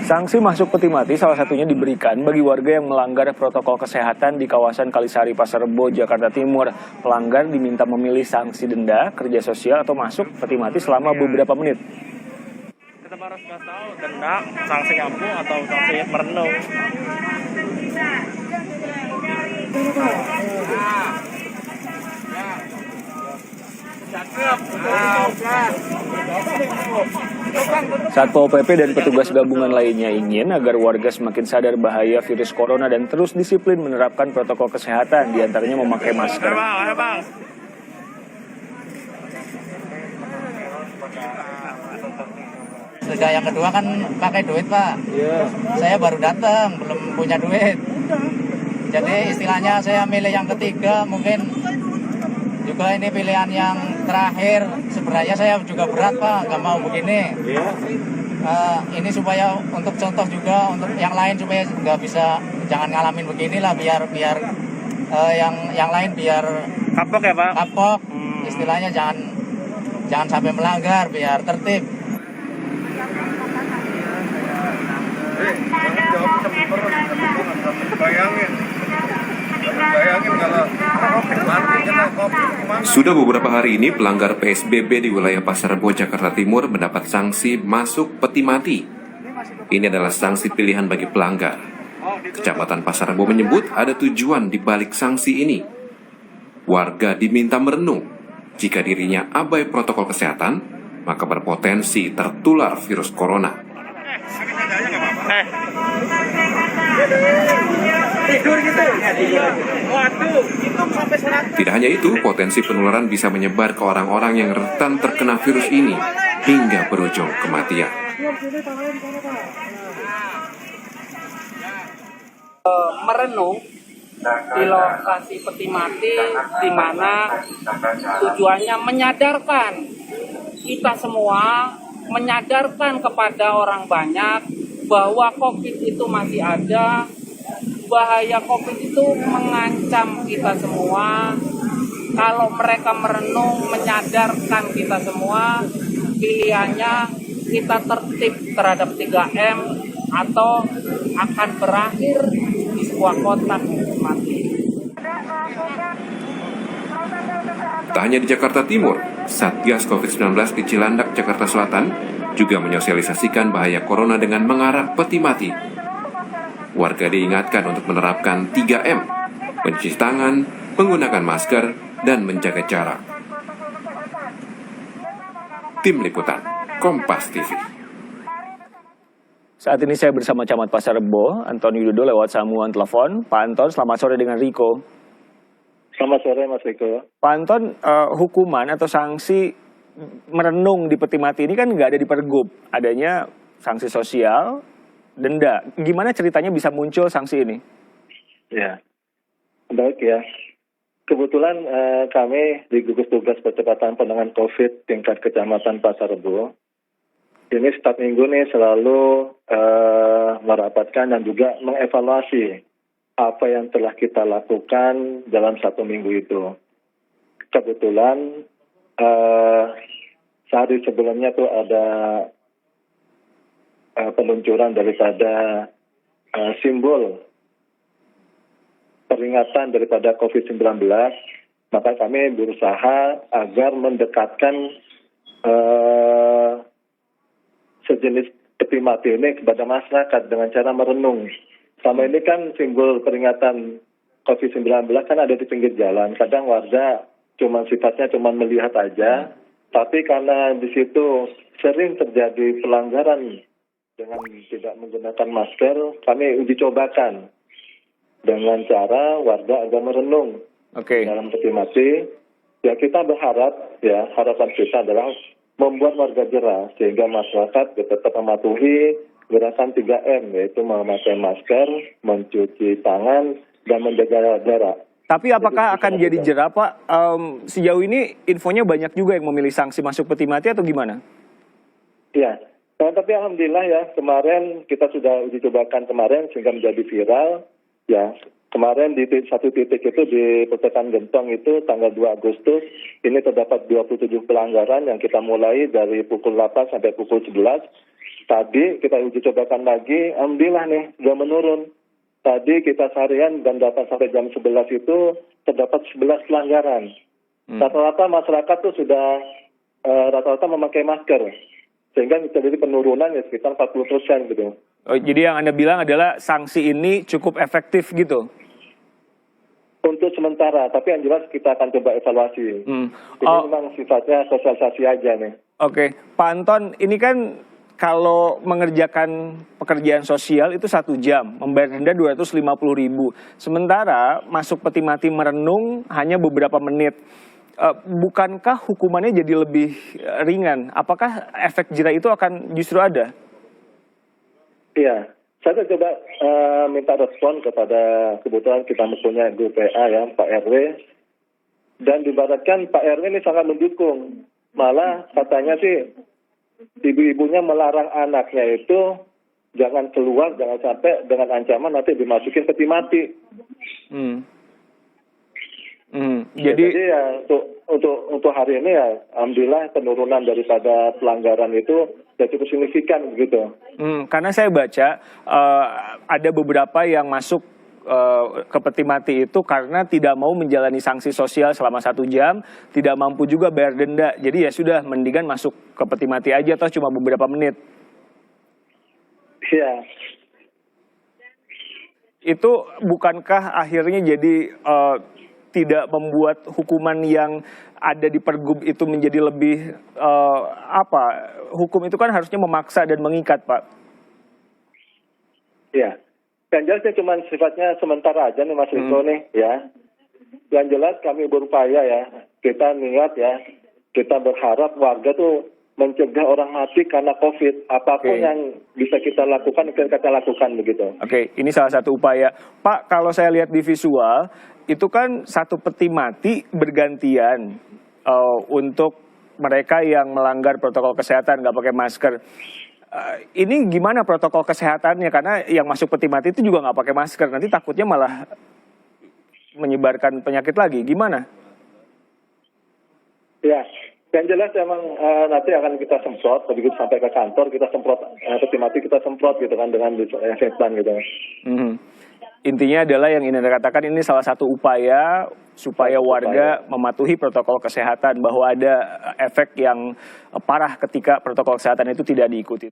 Sanksi masuk peti mati salah satunya diberikan bagi warga yang melanggar protokol kesehatan di kawasan Kalisari, Pasar Rebo, Jakarta Timur. Pelanggar diminta memilih sanksi denda, kerja sosial, atau masuk peti mati selama beberapa menit. Kita harus nggak tahu denda, sanksi kampung atau sanksi merenung. Satpol PP dan petugas gabungan lainnya ingin agar warga semakin sadar bahaya virus corona dan terus disiplin menerapkan protokol kesehatan, diantaranya memakai masker. Sudah yang kedua kan pakai duit, Pak. Saya baru datang, belum punya duit. Jadi istilahnya saya milih yang ketiga, mungkin juga ini pilihan yang terakhir. Sebenarnya saya juga berat, Pak, nggak mau begini. Ini supaya untuk contoh juga untuk yang lain supaya nggak bisa, jangan ngalamin beginilah, biar yang lain biar Kapok ya, Pak? kapok. Istilahnya jangan sampai melanggar, biar tertib. Sudah beberapa hari ini pelanggar PSBB di wilayah Pasar Rebo, Jakarta Timur mendapat sanksi masuk peti mati. Ini adalah sanksi pilihan bagi pelanggar. Kecamatan Pasar Rebo menyebut ada tujuan di balik sanksi ini. Warga diminta merenung. Jika dirinya abai protokol kesehatan, maka berpotensi tertular virus corona. Tidak hanya itu, potensi penularan bisa menyebar ke orang-orang yang rentan terkena virus ini hingga berujung kematian. Merenung di lokasi peti mati, di mana tujuannya menyadarkan kita semua, menyadarkan kepada orang banyak bahwa COVID itu masih ada, bahaya COVID itu mengancam kita semua. Kalau mereka merenung, menyadarkan kita semua, pilihannya kita tertib terhadap 3M atau akan berakhir di sebuah kotak mati. Tak hanya di Jakarta Timur, Satgas COVID-19 di Cilandak, Jakarta Selatan juga menyosialisasikan bahaya corona dengan mengarak peti mati. Warga diingatkan untuk menerapkan 3M, mencuci tangan, menggunakan masker, dan menjaga jarak. Tim Liputan, Kompas TV. Saat ini saya bersama Camat Pasar Rebo, Anton Widodo lewat sambungan telepon. Pak Anton, selamat sore dengan Riko. Selamat sore, Mas Riko. Pak Anton, hukuman atau sanksi merenung di peti mati ini kan nggak ada di Pergub. Adanya sanksi sosial, denda. Gimana ceritanya bisa muncul sanksi ini? Ya, baik ya. Kebetulan kami di gugus tugas percepatan penanganan COVID tingkat kecamatan Pasar Rebo, ini setiap minggu nih selalu merapatkan dan juga mengevaluasi apa yang telah kita lakukan dalam 1 minggu itu. Kebetulan sehari sebelumnya tuh ada peluncuran daripada simbol peringatan daripada COVID-19, maka kami berusaha agar mendekatkan sejenis peti mati ini kepada masyarakat dengan cara merenung. Selama ini kan simbol peringatan COVID-19 kan ada di pinggir jalan. Kadang warga sifatnya cuma melihat aja, tapi karena di situ sering terjadi pelanggaran dengan tidak menggunakan masker, kami uji cobakan dengan cara warga agak merenung dalam peti mati. Ya kita berharap, ya harapan kita adalah membuat warga jerah sehingga masyarakat tetap mematuhi gerakan 3M, yaitu memakai masker, mencuci tangan, dan menjaga jarak. Tapi apakah akan jadi jerah, Pak? Sejauh ini infonya banyak juga yang memilih sanksi masuk peti mati atau gimana? Ya, tapi alhamdulillah ya, kemarin kita sudah uji cobakan kemarin sehingga menjadi viral. Ya, kemarin di satu titik itu di Petekan Gentong itu tanggal 2 Agustus ini terdapat 27 pelanggaran yang kita mulai dari pukul 8 sampai pukul 11. Tadi kita uji cobakan lagi, alhamdulillah nih sudah menurun. Tadi kita seharian dan datang sampai jam 11 itu terdapat 11 pelanggaran. Rata-rata masyarakat tuh sudah rata-rata memakai masker. Sehingga terjadi penurunan ya sekitar 40% gitu. Oh, jadi yang Anda bilang adalah sanksi ini cukup efektif gitu? Untuk sementara, tapi yang jelas kita akan coba evaluasi. Ini memang sifatnya sosialisasi aja nih. Oke, Pak Anton, ini kan kalau mengerjakan pekerjaan sosial itu 1 jam, membayar denda 250.000. Sementara masuk peti mati merenung hanya beberapa menit. Bukankah hukumannya jadi lebih ringan? Apakah efek jera itu akan justru ada? Iya, saya coba minta respon kepada kebetulan kita mempunyai grup PA ya, Pak RW. Dan dibaratkan Pak RW ini sangat mendukung. Malah katanya sih ibu-ibunya melarang anaknya itu jangan keluar, jangan sampai dengan ancaman nanti dimasukin peti mati. Jadi ya untuk hari ini ya alhamdulillah penurunan daripada pelanggaran itu ya cukup signifikan begitu. Karena saya baca ada beberapa yang masuk ke peti mati itu karena tidak mau menjalani sanksi sosial selama 1 jam, tidak mampu juga bayar denda. Jadi ya sudah mendingan masuk ke peti mati aja atau cuma beberapa menit. Iya. Itu bukankah akhirnya jadi tidak membuat hukuman yang ada di Pergub itu menjadi lebih hukum itu kan harusnya memaksa dan mengikat, Pak. Iya. Yang jelasnya cuma sifatnya sementara aja nih Mas Riko nih ya. Yang jelas kami berupaya ya, kita niat ya, kita berharap warga tuh mencegah orang mati karena COVID. Apapun yang bisa kita lakukan, kita lakukan begitu. Oke, ini salah satu upaya. Pak, kalau saya lihat di visual, itu kan satu peti mati bergantian untuk mereka yang melanggar protokol kesehatan, nggak pakai masker. Ini gimana protokol kesehatannya? Karena yang masuk peti mati itu juga nggak pakai masker. Nanti takutnya malah menyebarkan penyakit lagi. Gimana? Ya, yang jelas memang nanti akan kita semprot, begitu sampai ke kantor kita semprot peti mati kita semprot gitu kan dengan disinfektan gitu. Intinya adalah yang ini dikatakan ini salah satu upaya supaya warga mematuhi protokol kesehatan bahwa ada efek yang parah ketika protokol kesehatan itu tidak diikuti.